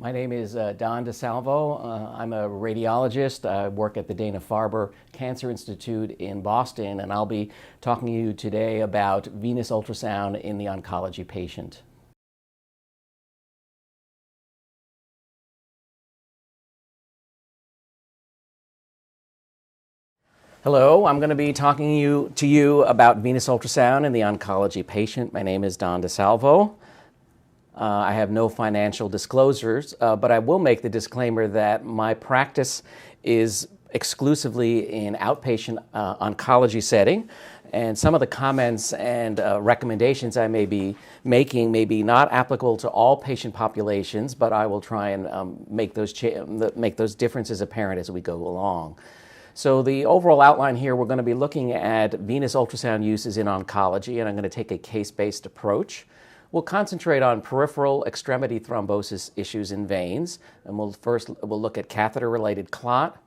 My name is Don DeSalvo. I'm a radiologist. I work at the Dana-Farber Cancer Institute in Boston, and I'll be talking to you today about venous ultrasound in the oncology patient. Hello, I'm going to be talking to you about venous ultrasound in the oncology patient. My name is Don DeSalvo. I have no financial disclosures, but I will make the disclaimer that my practice is exclusively in outpatient oncology setting, and some of the comments and recommendations I may be making may be not applicable to all patient populations, but I will try and make those differences apparent as we go along. So the overall outline here, we're going to be looking at venous ultrasound uses in oncology, and I'm going to take a case-based approach. We'll concentrate on peripheral extremity thrombosis issues in veins, and we'll look at catheter-related clot,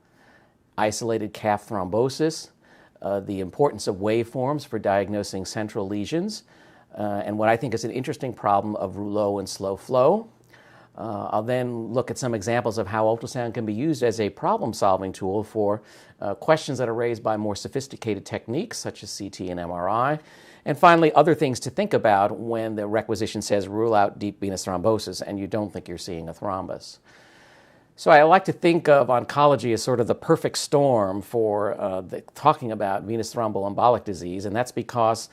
isolated calf thrombosis, the importance of waveforms for diagnosing central lesions, and what I think is an interesting problem of rouleau and slow flow. I'll then look at some examples of how ultrasound can be used as a problem-solving tool for questions that are raised by more sophisticated techniques such as CT and MRI. And finally, other things to think about when the requisition says rule out deep venous thrombosis and you don't think you're seeing a thrombus. So I like to think of oncology as sort of the perfect storm for talking about venous thromboembolic disease, and that's because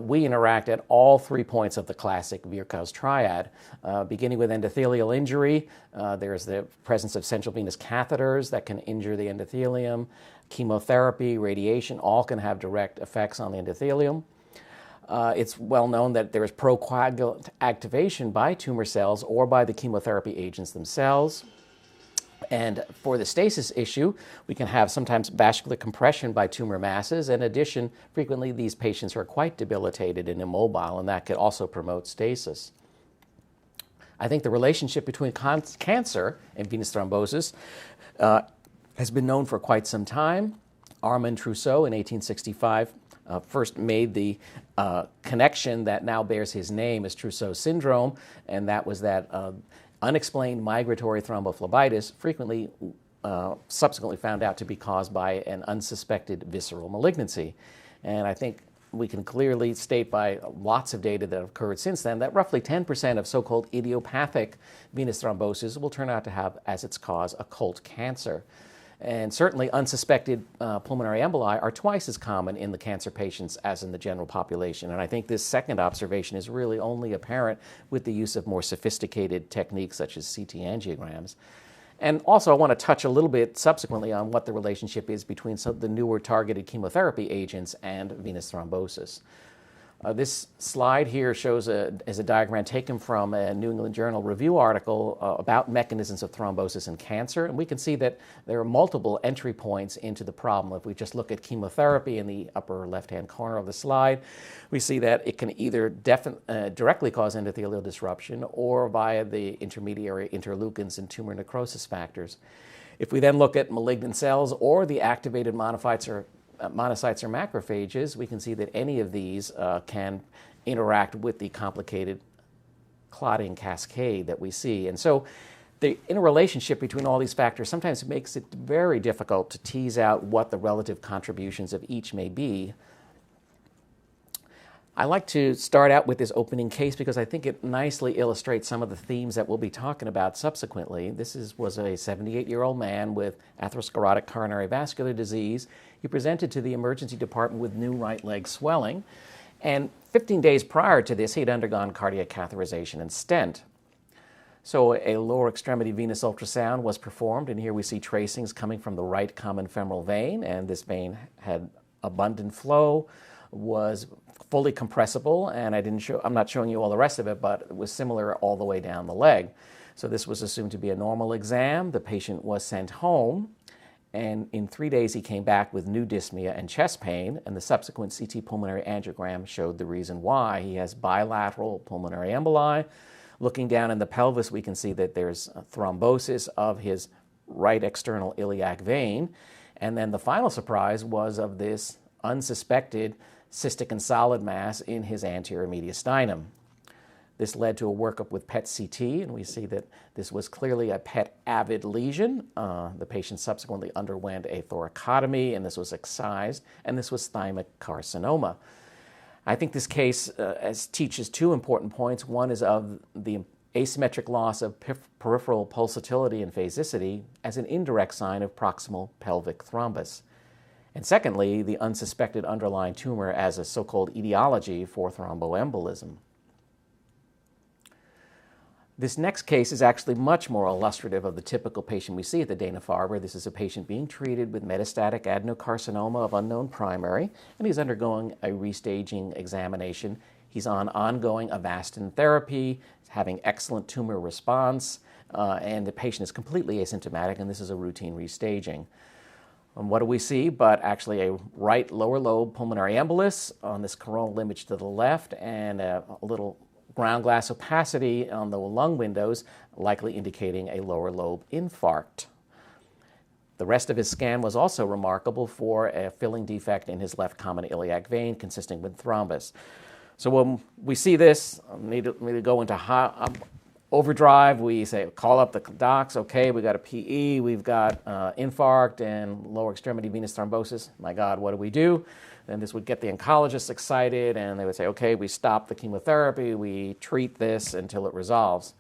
we interact at all 3 points of the classic Virchow's triad. Beginning with endothelial injury, there's the presence of central venous catheters that can injure the endothelium. Chemotherapy, radiation, all can have direct effects on the endothelium. It's well known that there is procoagulant activation by tumor cells or by the chemotherapy agents themselves. And for the stasis issue, we can have sometimes vascular compression by tumor masses. In addition, frequently these patients are quite debilitated and immobile, and that could also promote stasis. I think the relationship between cancer and venous thrombosis has been known for quite some time. Armand Trousseau in 1865 first made the connection that now bears his name as Trousseau syndrome, and that was that unexplained migratory thrombophlebitis, frequently subsequently found out to be caused by an unsuspected visceral malignancy. And I think we can clearly state by lots of data that have occurred since then that roughly 10% of so-called idiopathic venous thrombosis will turn out to have as its cause occult cancer. And certainly unsuspected pulmonary emboli are twice as common in the cancer patients as in the general population. And I think this second observation is really only apparent with the use of more sophisticated techniques such as CT angiograms. And also I want to touch a little bit subsequently on what the relationship is between some of the newer targeted chemotherapy agents and venous thrombosis. This slide here shows as a diagram taken from a New England Journal Review article about mechanisms of thrombosis in cancer. And we can see that there are multiple entry points into the problem. If we just look at chemotherapy in the upper left-hand corner of the slide, we see that it can either directly cause endothelial disruption or via the intermediary interleukins and tumor necrosis factors. If we then look at malignant cells or the activated monocytes or macrophages, we can see that any of these can interact with the complicated clotting cascade that we see. And so the interrelationship between all these factors sometimes makes it very difficult to tease out what the relative contributions of each may be. I like to start out with this opening case because I think it nicely illustrates some of the themes that we'll be talking about subsequently. This was a 78-year-old man with atherosclerotic coronary vascular disease. He presented to the emergency department with new right leg swelling, and 15 days prior to this, he'd undergone cardiac catheterization and stent. So a lower extremity venous ultrasound was performed, and here we see tracings coming from the right common femoral vein, and this vein had abundant flow, was fully compressible, and I'm not showing you all the rest of it, but it was similar all the way down the leg. So this was assumed to be a normal exam. The patient was sent home, and in 3 days he came back with new dyspnea and chest pain, and the subsequent CT pulmonary angiogram showed the reason why. He has bilateral pulmonary emboli. Looking down in the pelvis, we can see that there's a thrombosis of his right external iliac vein, and then the final surprise was of this unsuspected cystic and solid mass in his anterior mediastinum. This led to a workup with PET-CT, and we see that this was clearly a PET-avid lesion. The patient subsequently underwent a thoracotomy, and this was excised, and this was thymic carcinoma. I think this case teaches two important points. One is of the asymmetric loss of peripheral pulsatility and phasicity as an indirect sign of proximal pelvic thrombus. And secondly, the unsuspected underlying tumor as a so-called etiology for thromboembolism. This next case is actually much more illustrative of the typical patient we see at the Dana-Farber. This is a patient being treated with metastatic adenocarcinoma of unknown primary, and he's undergoing a restaging examination. He's on ongoing Avastin therapy, having excellent tumor response, and the patient is completely asymptomatic, and this is a routine restaging. And what do we see but actually a right lower lobe pulmonary embolus on this coronal image to the left, and a little ground glass opacity on the lung windows, likely indicating a lower lobe infarct. The rest of his scan was also remarkable for a filling defect in his left common iliac vein consisting with thrombus. So when we see this, we need to go into overdrive. We say, call up the docs. Okay, we got a PE, we've got infarct and lower extremity venous thrombosis. My God, what do we do? Then this would get the oncologists excited, and they would say, okay, we stop the chemotherapy, we treat this until it resolves.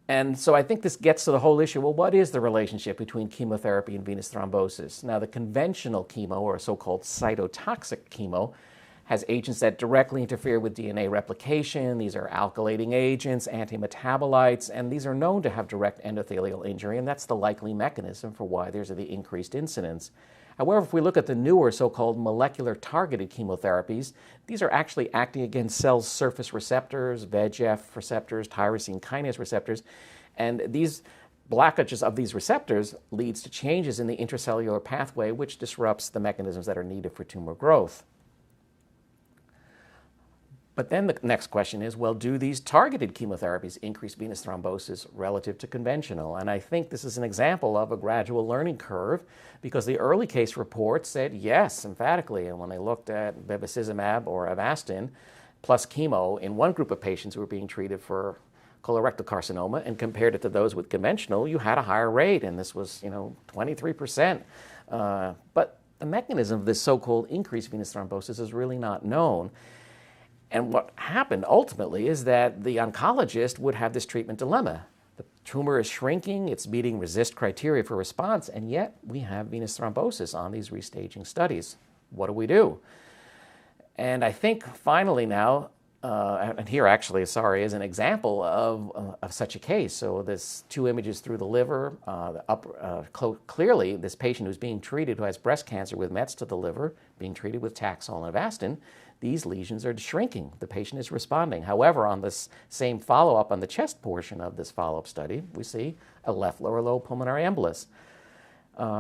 And so I think this gets to the whole issue, well, what is the relationship between chemotherapy and venous thrombosis? Now, the conventional chemo, or so-called cytotoxic chemo, has agents that directly interfere with DNA replication. These are alkylating agents, antimetabolites, and these are known to have direct endothelial injury, and that's the likely mechanism for why there's the increased incidence. However, if we look at the newer so-called molecular targeted chemotherapies, these are actually acting against cells' surface receptors, VEGF receptors, tyrosine kinase receptors, and these blockages of these receptors leads to changes in the intracellular pathway, which disrupts the mechanisms that are needed for tumor growth. But then the next question is, well, do these targeted chemotherapies increase venous thrombosis relative to conventional? And I think this is an example of a gradual learning curve, because the early case reports said yes, emphatically. And when they looked at bevacizumab or Avastin plus chemo in one group of patients who were being treated for colorectal carcinoma and compared it to those with conventional, you had a higher rate, and this was 23%. But the mechanism of this so-called increased venous thrombosis is really not known. And what happened ultimately is that the oncologist would have this treatment dilemma. The tumor is shrinking, it's meeting RECIST criteria for response, and yet we have venous thrombosis on these restaging studies. What do we do? And I think finally now, and here actually, is an example of such a case. So this two images through the liver, clearly this patient who's being treated, who has breast cancer with mets to the liver, being treated with Taxol and Avastin, these lesions are shrinking. The patient is responding. However, on this same follow-up on the chest portion of this follow-up study, we see a left lower lobe pulmonary embolus.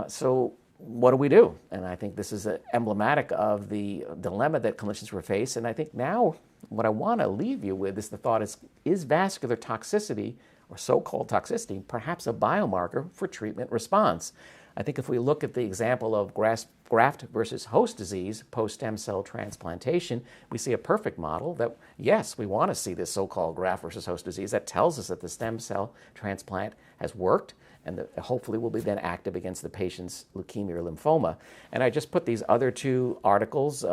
So what do we do? And I think this is emblematic of the dilemma that clinicians were faced. And I think now what I want to leave you with is the thought is vascular toxicity, or so-called toxicity, perhaps a biomarker for treatment response? I think if we look at the example of graft versus host disease post-stem cell transplantation, we see a perfect model that, yes, we want to see this so-called graft versus host disease. That tells us that the stem cell transplant has worked and that hopefully will be then active against the patient's leukemia or lymphoma. And I just put these other two articles,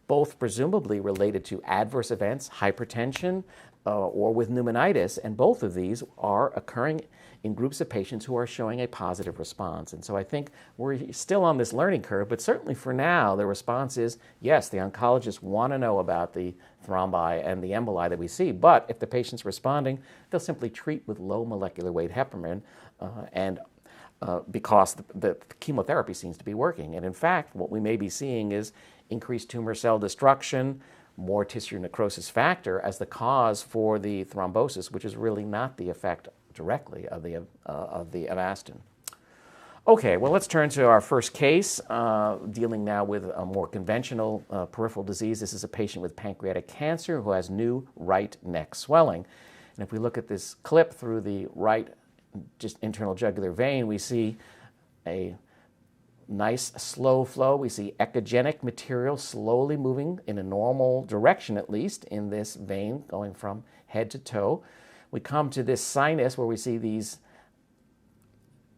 both presumably related to adverse events, hypertension, or with pneumonitis, and both of these are occurring in groups of patients who are showing a positive response. And so I think we're still on this learning curve, but certainly for now, the response is, yes, the oncologists want to know about the thrombi and the emboli that we see, but if the patient's responding, they'll simply treat with low molecular weight heparin, because the chemotherapy seems to be working. And in fact, what we may be seeing is increased tumor cell destruction, more tissue necrosis factor as the cause for the thrombosis, which is really not the effect directly of the Avastin. Okay, well, let's turn to our first case, dealing now with a more conventional peripheral disease. This is a patient with pancreatic cancer who has new right neck swelling. And if we look at this clip through the right just internal jugular vein, we see a nice slow flow. We see echogenic material slowly moving in a normal direction, at least, in this vein going from head to toe. We come to this sinus where we see these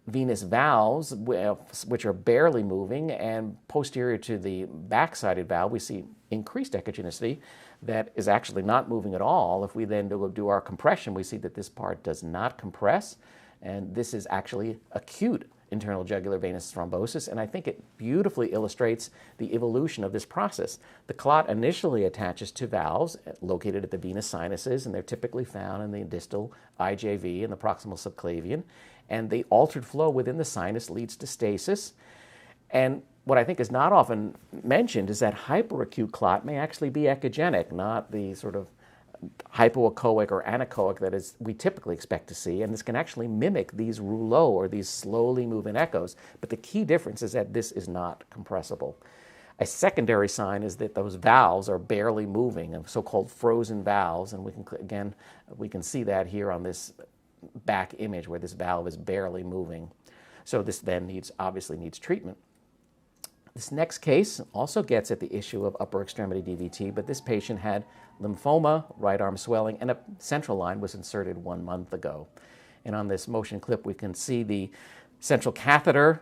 venous valves, which are barely moving, and posterior to the back-sided valve, we see increased echogenicity that is actually not moving at all. If we then do our compression, we see that this part does not compress, and this is actually acute internal jugular venous thrombosis, and I think it beautifully illustrates the evolution of this process. The clot initially attaches to valves located at the venous sinuses, and they're typically found in the distal IJV and the proximal subclavian, and the altered flow within the sinus leads to stasis. And what I think is not often mentioned is that hyperacute clot may actually be echogenic, not the sort of hypoechoic or anechoic that is we typically expect to see, and this can actually mimic these rouleaux or these slowly moving echoes, but the key difference is that this is not compressible. A secondary sign is that those valves are barely moving, so-called frozen valves, and we can see that here on this back image where this valve is barely moving. So this then obviously needs treatment. This next case also gets at the issue of upper extremity DVT, but this patient had lymphoma, right arm swelling, and a central line was inserted 1 month ago. And on this motion clip, we can see the central catheter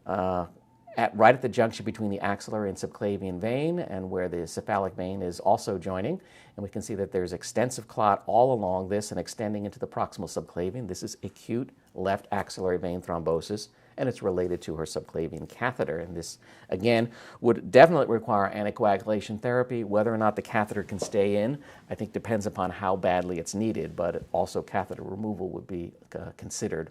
right at the junction between the axillary and subclavian vein, and where the cephalic vein is also joining. And we can see that there's extensive clot all along this and extending into the proximal subclavian. This is acute left axillary vein thrombosis, and it's related to her subclavian catheter. And this, again, would definitely require anticoagulation therapy. Whether or not the catheter can stay in, I think depends upon how badly it's needed, but also catheter removal would be considered.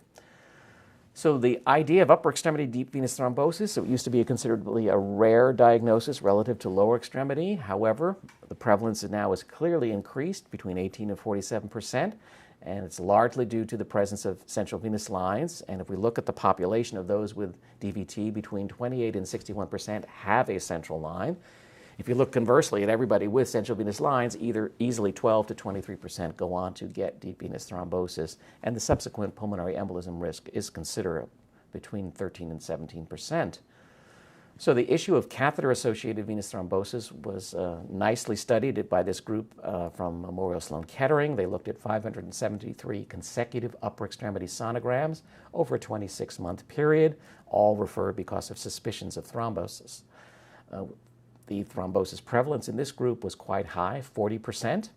So the idea of upper extremity deep venous thrombosis, it used to be considerably a rare diagnosis relative to lower extremity. However, the prevalence now is clearly increased between 18 and 47%. And it's largely due to the presence of central venous lines. And if we look at the population of those with DVT, between 28 and 61% have a central line. If you look conversely at everybody with central venous lines, either easily 12 to 23% go on to get deep venous thrombosis, and the subsequent pulmonary embolism risk is considerable, between 13 and 17%. So the issue of catheter-associated venous thrombosis was nicely studied by this group from Memorial Sloan Kettering. They looked at 573 consecutive upper extremity sonograms over a 26-month period, all referred because of suspicions of thrombosis. The thrombosis prevalence in this group was quite high, 40%,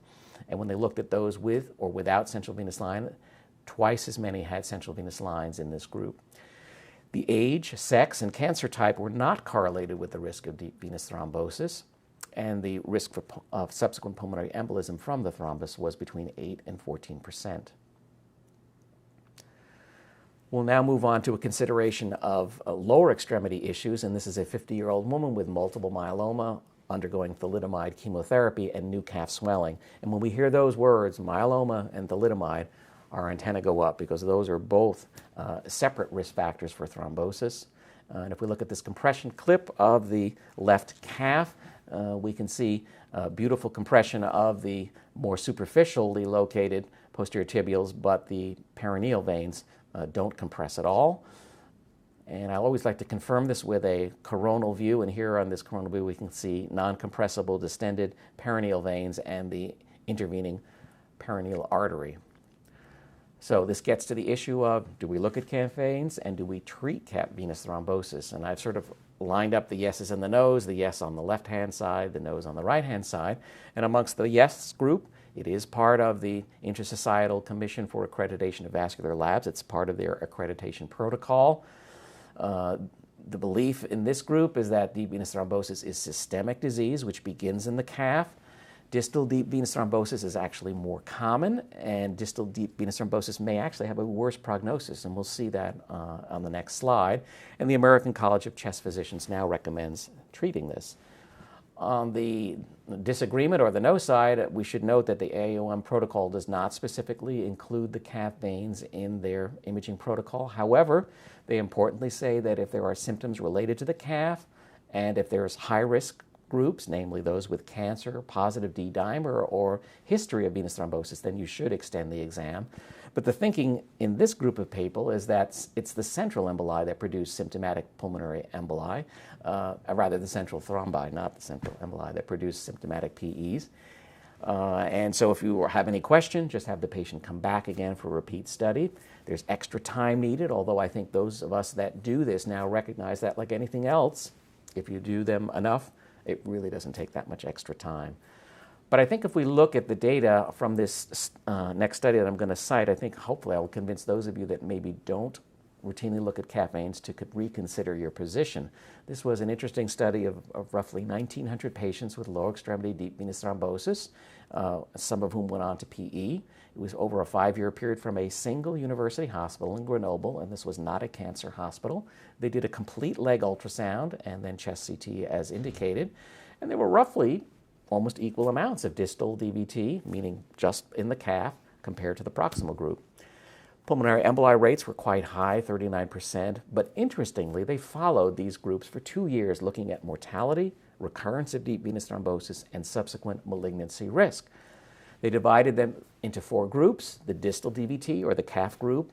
and when they looked at those with or without central venous line, twice as many had central venous lines in this group. The age, sex, and cancer type were not correlated with the risk of deep venous thrombosis, and the risk of subsequent pulmonary embolism from the thrombus was between 8 and 14%. We'll now move on to a consideration of lower extremity issues, and this is a 50-year-old woman with multiple myeloma undergoing thalidomide chemotherapy and new calf swelling. And when we hear those words, myeloma and thalidomide, our antenna go up because those are both separate risk factors for thrombosis. And if we look at this compression clip of the left calf, we can see beautiful compression of the more superficially located posterior tibials, but the perineal veins don't compress at all. And I always like to confirm this with a coronal view, and here on this coronal view we can see non-compressible distended perineal veins and the intervening perineal artery. So this gets to the issue of, do we look at calf veins and do we treat calf venous thrombosis? And I've sort of lined up the yeses and the nos, the yes on the left-hand side, the no's on the right-hand side. And amongst the yes group, it is part of the Intersocietal Commission for Accreditation of Vascular Labs. It's part of their accreditation protocol. The belief in this group is that deep venous thrombosis is systemic disease, which begins in the calf. Distal deep venous thrombosis is actually more common, and distal deep venous thrombosis may actually have a worse prognosis, and we'll see that on the next slide. And the American College of Chest Physicians now recommends treating this. On the disagreement or the no side, we should note that the AOM protocol does not specifically include the calf veins in their imaging protocol. However, they importantly say that if there are symptoms related to the calf and if there's high risk groups, namely those with cancer, positive D dimer, or history of venous thrombosis, then you should extend the exam. But the thinking in this group of people is that it's the central emboli that produce symptomatic pulmonary emboli, rather the central thrombi, not the central emboli, that produce symptomatic PEs. And so if you have any question, just have the patient come back again for a repeat study. There's extra time needed, although I think those of us that do this now recognize that, like anything else, if you do them enough, it really doesn't take that much extra time. But I think if we look at the data from this next study that I'm going to cite, I think hopefully I will convince those of you that maybe don't routinely look at calf veins to reconsider your position. This was an interesting study of roughly 1,900 patients with lower extremity deep venous thrombosis, some of whom went on to PE. It was over a 5-year period from a single university hospital in Grenoble, and this was not a cancer hospital. They did a complete leg ultrasound and then chest CT as indicated, and there were roughly almost equal amounts of distal DVT, meaning just in the calf, compared to the proximal group. Pulmonary emboli rates were quite high, 39%, but interestingly, they followed these groups for 2 years looking at mortality, recurrence of deep venous thrombosis, and subsequent malignancy risk. They divided them into 4 groups: the distal DVT, or the calf group,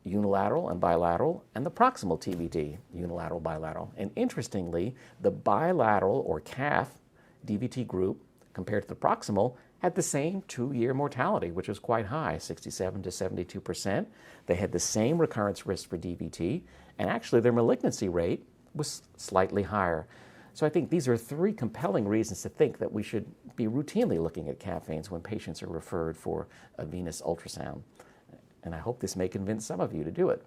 unilateral and bilateral, and the proximal TVT, unilateral, bilateral. And interestingly, the bilateral or calf DVT group, compared to the proximal, had the same 2-year mortality, which was quite high, 67 to 72%. They had the same recurrence risk for DVT, and actually their malignancy rate was slightly higher. So I think these are 3 compelling reasons to think that we should be routinely looking at calf veins when patients are referred for a venous ultrasound. And I hope this may convince some of you to do it.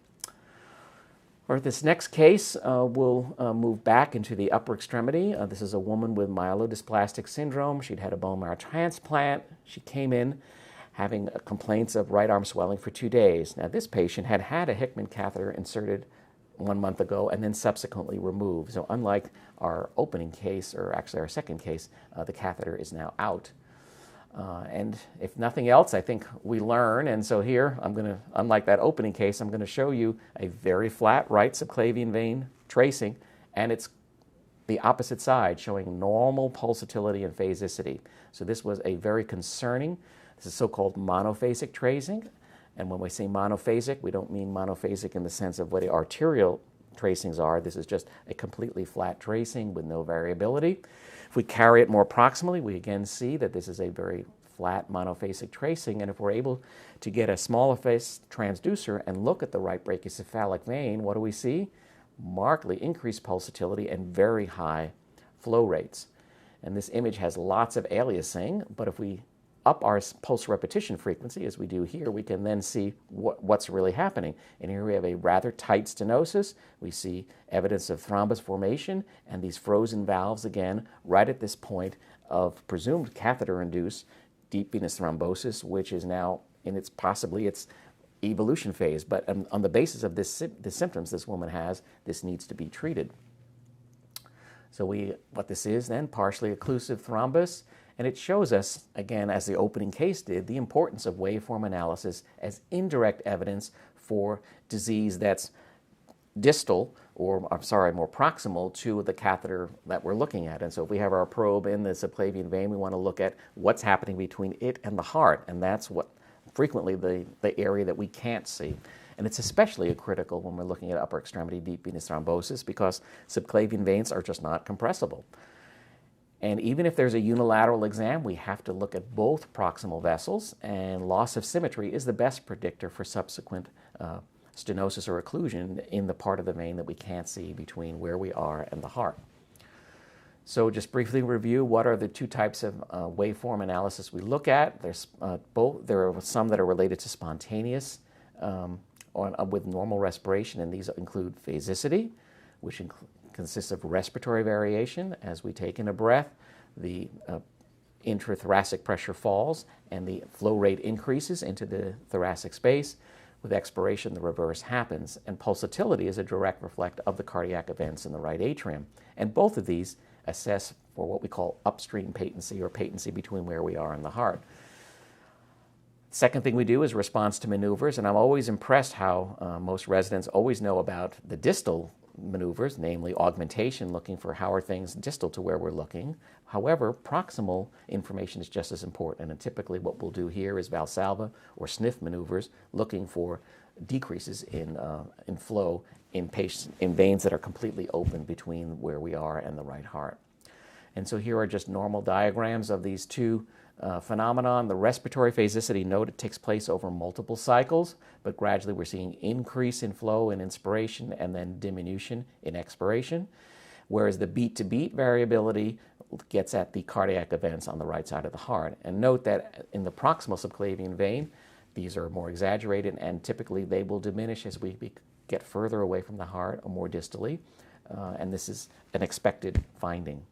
For this next case, we'll move back into the upper extremity. This is a woman with myelodysplastic syndrome. She'd had a bone marrow transplant. She came in having complaints of right arm swelling for 2 days. Now, this patient had had a Hickman catheter inserted 1 month ago and then subsequently removed. So unlike our opening case, or actually our second case, the catheter is now out. And if nothing else, I think we learn. And so here, unlike that opening case, I'm going to show you a very flat right subclavian vein tracing, and it's the opposite side, showing normal pulsatility and phasicity. So this was a very concerning, this is so-called monophasic tracing. And when we say monophasic, we don't mean monophasic in the sense of what the arterial tracings are. This is just a completely flat tracing with no variability. If we carry it more proximally, we again see that this is a very flat monophasic tracing, and if we're able to get a smaller face transducer and look at the right brachiocephalic vein, what do we see? Markedly increased pulsatility and very high flow rates. And this image has lots of aliasing, but if we up our pulse repetition frequency, as we do here, we can then see what's really happening. And here we have a rather tight stenosis. We see evidence of thrombus formation and these frozen valves again right at this point of presumed catheter-induced deep venous thrombosis, which is now in its evolution phase. But on the basis of the symptoms this woman has, this needs to be treated. So what this is then, partially occlusive thrombus. And it shows us, again, as the opening case did, the importance of waveform analysis as indirect evidence for disease that's distal, or more proximal to the catheter that we're looking at. And so if we have our probe in the subclavian vein, we want to look at what's happening between it and the heart. And that's what frequently the area that we can't see. And it's especially critical when we're looking at upper extremity deep venous thrombosis because subclavian veins are just not compressible. And even if there's a unilateral exam, we have to look at both proximal vessels, and loss of symmetry is the best predictor for subsequent stenosis or occlusion in the part of the vein that we can't see between where we are and the heart. So just briefly review, what are the 2 types of waveform analysis we look at? There are some that are related to spontaneous with normal respiration, and these include phasicity, which consists of respiratory variation. As we take in a breath, the intrathoracic pressure falls and the flow rate increases into the thoracic space. With expiration, the reverse happens. And pulsatility is a direct reflect of the cardiac events in the right atrium. And both of these assess for what we call upstream patency, or patency between where we are and the heart. Second thing we do is response to maneuvers, and I'm always impressed how most residents always know about the distal maneuvers, namely augmentation, looking for how are things distal to where we're looking. However, proximal information is just as important, and typically what we'll do here is Valsalva or sniff maneuvers, looking for decreases in flow in veins that are completely open between where we are and the right heart. And so here are just normal diagrams of these two phenomenon. The respiratory phasicity, note it takes place over multiple cycles, but gradually we're seeing increase in flow in inspiration and then diminution in expiration, whereas the beat-to-beat variability gets at the cardiac events on the right side of the heart. And note that in the proximal subclavian vein, these are more exaggerated, and typically they will diminish as we get further away from the heart or more distally, and this is an expected finding.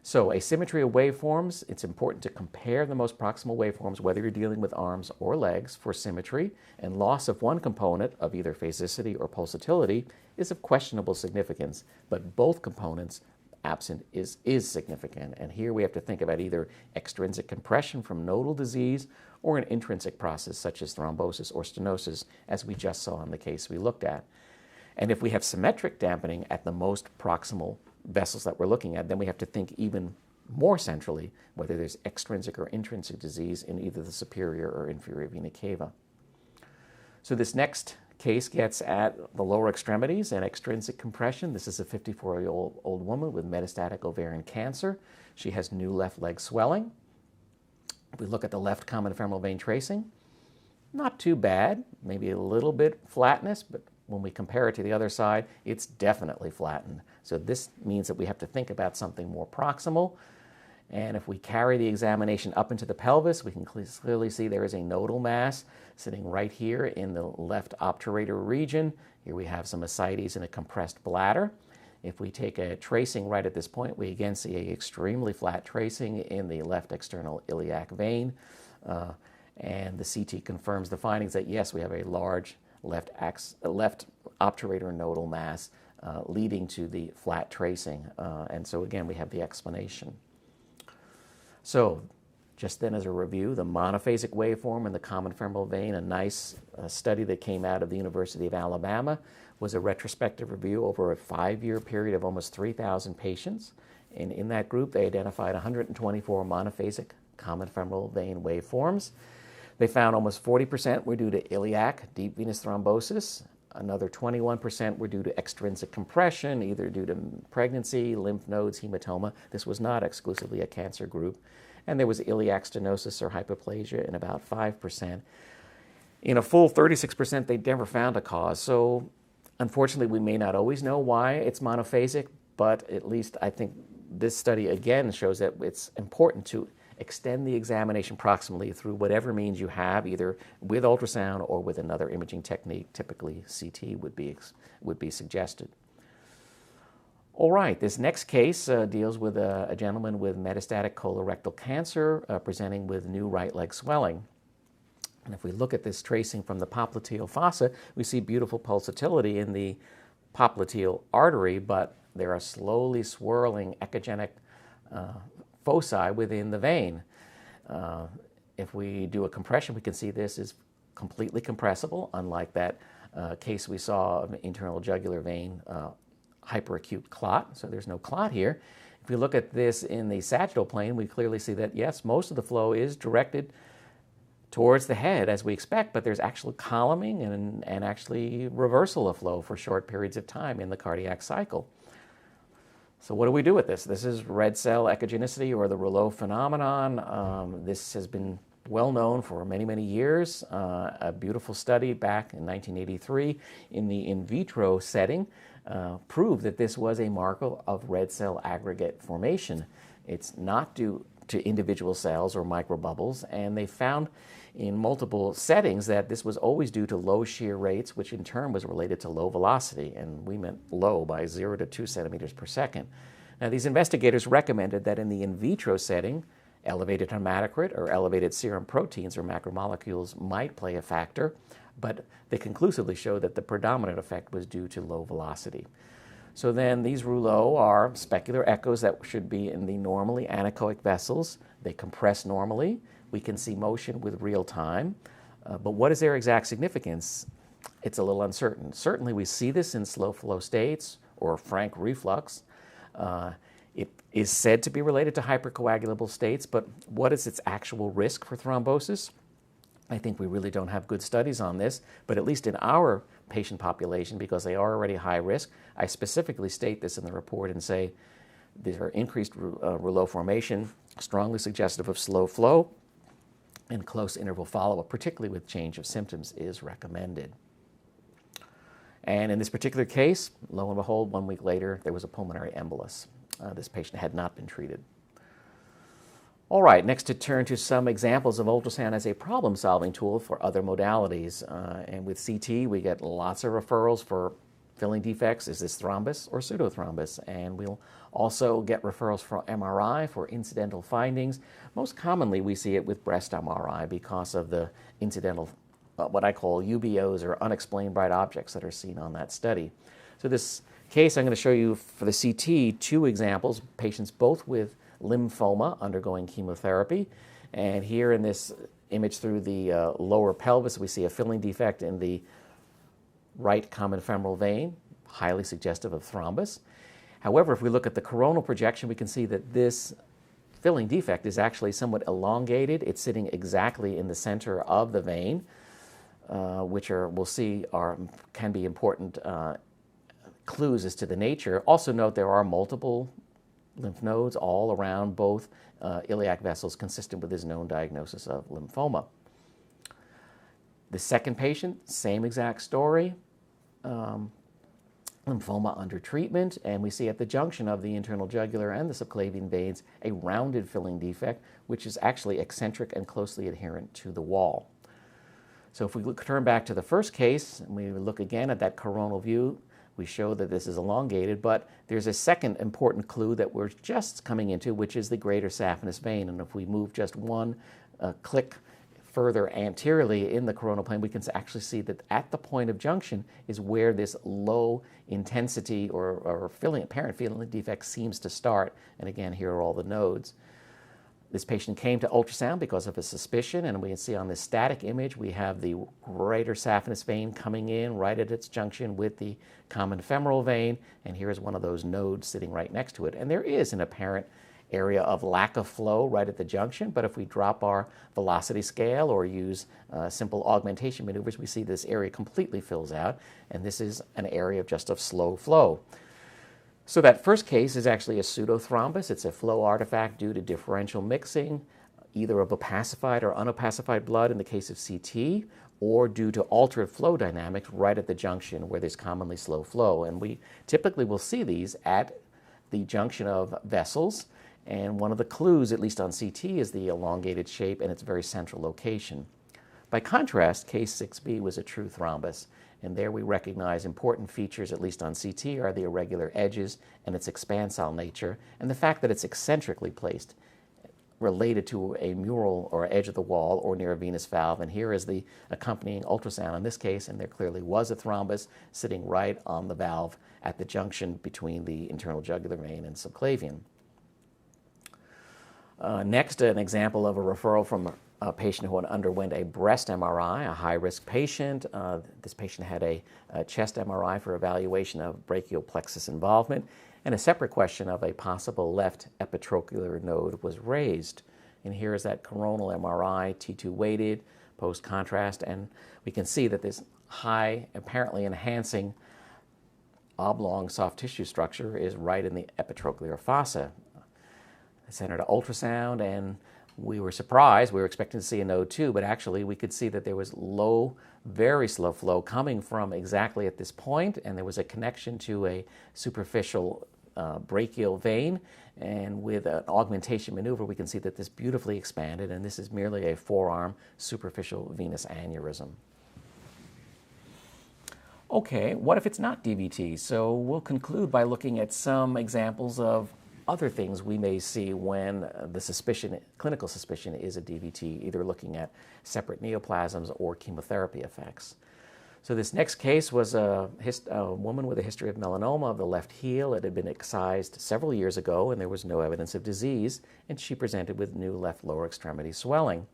So asymmetry of waveforms, it's important to compare the most proximal waveforms, whether you're dealing with arms or legs, for symmetry, and loss of one component of either phasicity or pulsatility is of questionable significance, but both components absent is significant. And here we have to think about either extrinsic compression from nodal disease or an intrinsic process such as thrombosis or stenosis, as we just saw in the case we looked at. And if we have symmetric dampening at the most proximal vessels that we're looking at, then we have to think even more centrally whether there's extrinsic or intrinsic disease in either the superior or inferior vena cava. So this next case gets at the lower extremities and extrinsic compression. This is a 54-year-old woman with metastatic ovarian cancer. She has new left leg swelling. If we look at the left common femoral vein tracing, not too bad, maybe a little bit flatness, but when we compare it to the other side, it's definitely flattened. So this means that we have to think about something more proximal. And if we carry the examination up into the pelvis, we can clearly see there is a nodal mass sitting right here in the left obturator region. Here we have some ascites and a compressed bladder. If we take a tracing right at this point, we again see an extremely flat tracing in the left external iliac vein. And the CT confirms the findings that, yes, we have a large left obturator nodal mass leading to the flat tracing. And so again, we have the explanation. So just then as a review, the monophasic waveform in the common femoral vein, a nice study that came out of the University of Alabama, was a retrospective review over a 5-year period of almost 3,000 patients. And in that group, they identified 124 monophasic common femoral vein waveforms. They found almost 40% were due to iliac deep venous thrombosis. Another 21% were due to extrinsic compression, either due to pregnancy, lymph nodes, hematoma. This was not exclusively a cancer group. And there was iliac stenosis or hypoplasia in about 5%. In a full 36%, they never found a cause. So unfortunately, we may not always know why it's monophasic, but at least I think this study again shows that it's important to extend the examination proximally through whatever means you have, either with ultrasound or with another imaging technique. Typically, CT would be suggested. All right, this next case deals with a gentleman with metastatic colorectal cancer presenting with new right leg swelling. And if we look at this tracing from the popliteal fossa, we see beautiful pulsatility in the popliteal artery, but there are slowly swirling echogenic foci within the vein. If we do a compression, we can see this is completely compressible, unlike that case we saw of internal jugular vein hyperacute clot. So there's no clot here. If we look at this in the sagittal plane, we clearly see that, yes, most of the flow is directed towards the head as we expect, but there's actual columning and actually reversal of flow for short periods of time in the cardiac cycle. So what do we do with this? This is red cell echogenicity, or the Rouleau phenomenon. This has been well known for many, many years. A beautiful study back in 1983 in the in vitro setting proved that this was a marker of red cell aggregate formation. It's not due to individual cells or microbubbles, and they found in multiple settings that this was always due to low shear rates, which in turn was related to low velocity, and we meant low by 0 to 2 centimeters per second. Now, these investigators recommended that in the in vitro setting, elevated hematocrit or elevated serum proteins or macromolecules might play a factor, but they conclusively showed that the predominant effect was due to low velocity. So then these rouleaux are specular echoes that should be in the normally anechoic vessels. They compress normally. We can see motion with real time. But what is their exact significance? it's a little uncertain. Certainly we see this in slow flow states or frank reflux. It is said to be related to hypercoagulable states, but what is its actual risk for thrombosis? I think we really don't have good studies on this, but at least in our patient population, because they are already high risk, I specifically state this in the report and say these are increased rouleau formation, strongly suggestive of slow flow, and close interval follow-up, particularly with change of symptoms, is recommended. And in this particular case, lo and behold, 1 week later, there was a pulmonary embolus. This patient had not been treated. All right, next to turn to some examples of ultrasound as a problem-solving tool for other modalities. And with CT, we get lots of referrals for filling defects. Is this thrombus or pseudothrombus? And we'll also get referrals for MRI for incidental findings. Most commonly, we see it with breast MRI because of the incidental, what I call UBOs, or unexplained bright objects, that are seen on that study. So this case, I'm going to show you for the CT 2 examples, patients both with lymphoma undergoing chemotherapy. And here in this image through the lower pelvis, we see a filling defect in the right common femoral vein, highly suggestive of thrombus. However, if we look at the coronal projection, we can see that this filling defect is actually somewhat elongated. It's sitting exactly in the center of the vein, which we'll see can be important clues as to the nature. Also note there are multiple lymph nodes all around both iliac vessels, consistent with his known diagnosis of lymphoma. The second patient, same exact story, lymphoma under treatment, and we see at the junction of the internal jugular and the subclavian veins a rounded filling defect, which is actually eccentric and closely adherent to the wall. So if we turn back to the first case, and we look again at that coronal view, we show that this is elongated, but there's a second important clue that we're just coming into, which is the greater saphenous vein. And if we move just one click further anteriorly in the coronal plane, we can actually see that at the point of junction is where this low intensity or apparent filling defect seems to start. And again, here are all the nodes. This patient came to ultrasound because of a suspicion, and we can see on this static image we have the greater saphenous vein coming in right at its junction with the common femoral vein, and here is one of those nodes sitting right next to it. And there is an apparent area of lack of flow right at the junction, but if we drop our velocity scale or use simple augmentation maneuvers, we see this area completely fills out, and this is an area of just of slow flow. So that first case is actually a pseudothrombus. It's a flow artifact due to differential mixing, either of opacified or unopacified blood in the case of CT, or due to altered flow dynamics right at the junction where there's commonly slow flow. And we typically will see these at the junction of vessels. And one of the clues, at least on CT, is the elongated shape and its very central location. By contrast, case 6B was a true thrombus. And there we recognize important features, at least on CT, are the irregular edges and its expansile nature, and the fact that it's eccentrically placed, related to a mural or edge of the wall or near a venous valve. And here is the accompanying ultrasound in this case, and there clearly was a thrombus sitting right on the valve at the junction between the internal jugular vein and subclavian. Next, an example of a referral from a patient who underwent a breast MRI, a high-risk patient. This patient had a chest MRI for evaluation of brachial plexus involvement, and a separate question of a possible left epitrochlear node was raised. And here is that coronal MRI, T2 weighted, post-contrast, and we can see that this high, apparently enhancing oblong soft tissue structure is right in the epitrochlear fossa. I sent her to ultrasound, and we were surprised. We were expecting to see a node too, but actually we could see that there was low, very slow flow coming from exactly at this point, and there was a connection to a superficial brachial vein, and with an augmentation maneuver we can see that this beautifully expanded, and this is merely a forearm superficial venous aneurysm. Okay, what if it's not DVT? So we'll conclude by looking at some examples of other things we may see when the clinical suspicion is a DVT, either looking at separate neoplasms or chemotherapy effects. So this next case was a woman with a history of melanoma of the left heel. It had been excised several years ago, and there was no evidence of disease, and she presented with new left lower extremity swelling.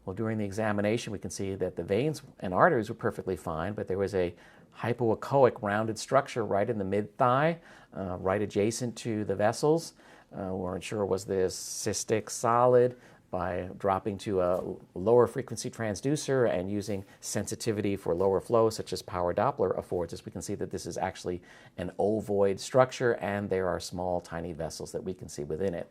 Well, during the examination, we can see that the veins and arteries were perfectly fine, but there was a hypoechoic rounded structure right in the mid-thigh, right adjacent to the vessels. We weren't sure was this cystic, solid. By dropping to a lower frequency transducer and using sensitivity for lower flow, such as power Doppler affords us, we can see that this is actually an ovoid structure, and there are small, tiny vessels that we can see within it.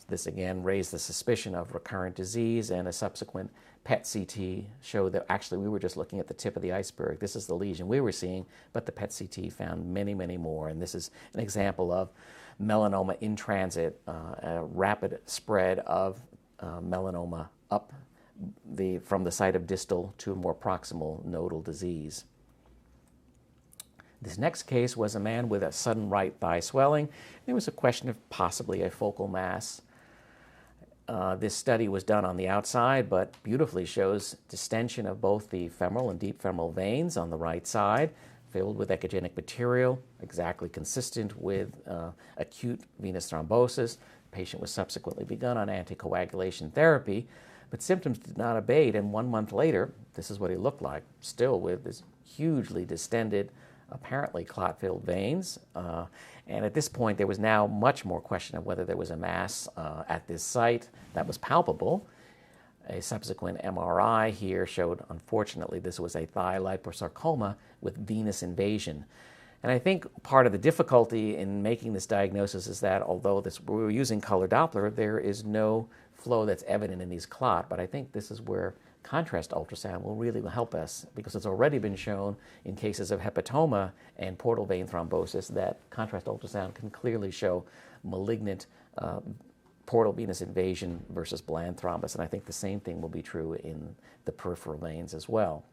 This again raised the suspicion of recurrent disease, and a subsequent PET CT showed that actually we were just looking at the tip of the iceberg. This is the lesion we were seeing, but the PET CT found many, many more, and this is an example of melanoma in transit, a rapid spread of melanoma up from the site of distal to a more proximal nodal disease. This next case was a man with a sudden right thigh swelling. There was a question of possibly a focal mass. This study was done on the outside, but beautifully shows distension of both the femoral and deep femoral veins on the right side, filled with echogenic material, exactly consistent with acute venous thrombosis. The patient was subsequently begun on anticoagulation therapy, but symptoms did not abate, and 1 month later, this is what he looked like, still with this hugely distended, apparently clot-filled veins. And at this point, there was now much more question of whether there was a mass at this site that was palpable. A subsequent MRI here showed, unfortunately, this was a thigh liposarcoma with venous invasion. And I think part of the difficulty in making this diagnosis is that although we were using color Doppler, there is no flow that's evident in these clot. But I think this is where contrast ultrasound will really help us, because it's already been shown in cases of hepatoma and portal vein thrombosis that contrast ultrasound can clearly show malignant portal venous invasion versus bland thrombus. And I think the same thing will be true in the peripheral veins as well.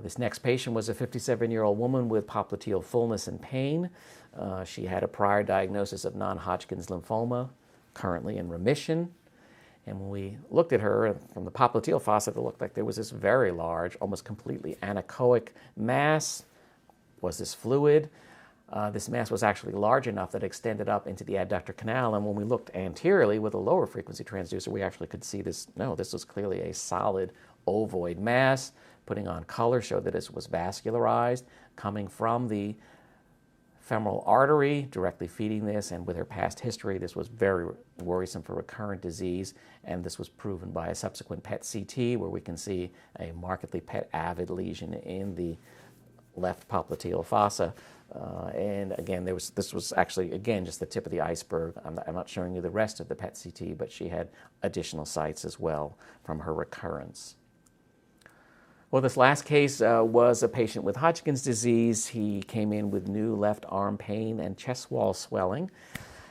This next patient was a 57-year-old woman with popliteal fullness and pain. She had a prior diagnosis of non-Hodgkins lymphoma, currently in remission. And when we looked at her from the popliteal fossa, it looked like there was this very large, almost completely anechoic mass. Was this fluid? This mass was actually large enough that it extended up into the adductor canal. And when we looked anteriorly with a lower frequency transducer, we actually could see this. No, this was clearly a solid ovoid mass. Putting on color showed that this was vascularized, coming from the femoral artery, directly feeding this, and with her past history, this was very worrisome for recurrent disease, and this was proven by a subsequent PET CT, where we can see a markedly PET-avid lesion in the left popliteal fossa. And again, this was actually, again, just the tip of the iceberg. I'm not showing you the rest of the PET CT, but she had additional sites as well from her recurrence. Well, this last case was a patient with Hodgkin's disease. He came in with new left arm pain and chest wall swelling.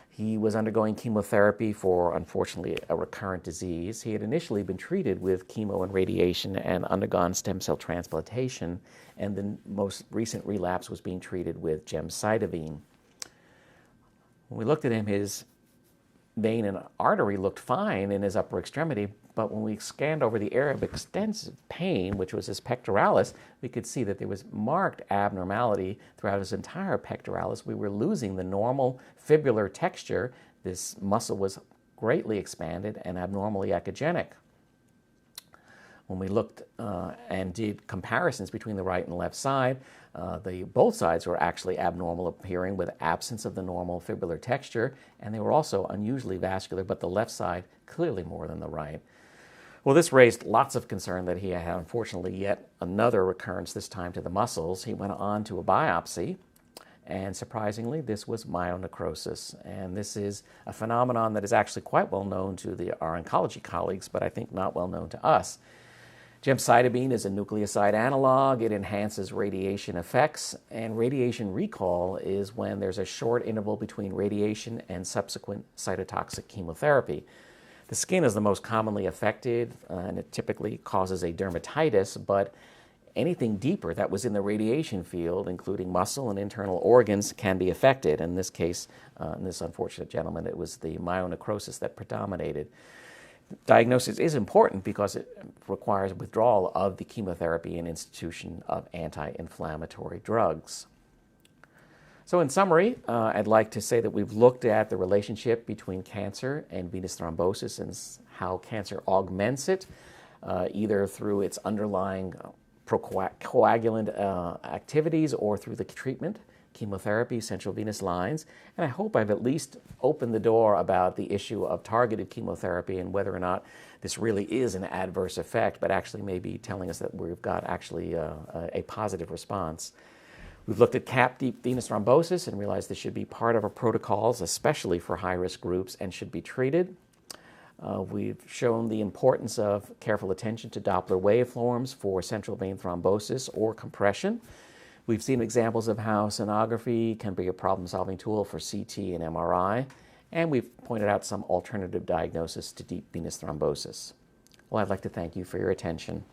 He was undergoing chemotherapy for, unfortunately, a recurrent disease. He had initially been treated with chemo and radiation and undergone stem cell transplantation, and the most recent relapse was being treated with gemcitabine. When we looked at him, his vein and artery looked fine in his upper extremity, but when we scanned over the area of extensive pain, which was his pectoralis, we could see that there was marked abnormality throughout his entire pectoralis. We were losing the normal fibrillar texture. This muscle was greatly expanded and abnormally echogenic. When we looked and did comparisons between the right and left side, both sides were actually abnormal appearing with absence of the normal fibrillar texture, and they were also unusually vascular, but the left side clearly more than the right. Well, this raised lots of concern that he had, unfortunately, yet another recurrence, this time to the muscles. He went on to a biopsy, and surprisingly, this was myonecrosis. And this is a phenomenon that is actually quite well known to our oncology colleagues, but I think not well known to us. Gemcitabine is a nucleoside analog. It enhances radiation effects, and radiation recall is when there's a short interval between radiation and subsequent cytotoxic chemotherapy. The skin is the most commonly affected, and it typically causes a dermatitis, but anything deeper that was in the radiation field, including muscle and internal organs, can be affected. In this case, in this unfortunate gentleman, it was the myonecrosis that predominated. Diagnosis is important because it requires withdrawal of the chemotherapy and institution of anti-inflammatory drugs. So in summary, I'd like to say that we've looked at the relationship between cancer and venous thrombosis and how cancer augments it, either through its underlying procoagulant activities or through the treatment, chemotherapy, central venous lines. And I hope I've at least opened the door about the issue of targeted chemotherapy and whether or not this really is an adverse effect, but actually maybe telling us that we've got actually a positive response. We've looked at CAP deep venous thrombosis and realized this should be part of our protocols, especially for high-risk groups, and should be treated. We've shown the importance of careful attention to Doppler waveforms for central vein thrombosis or compression. We've seen examples of how sonography can be a problem-solving tool for CT and MRI, and we've pointed out some alternative diagnosis to deep venous thrombosis. Well, I'd like to thank you for your attention.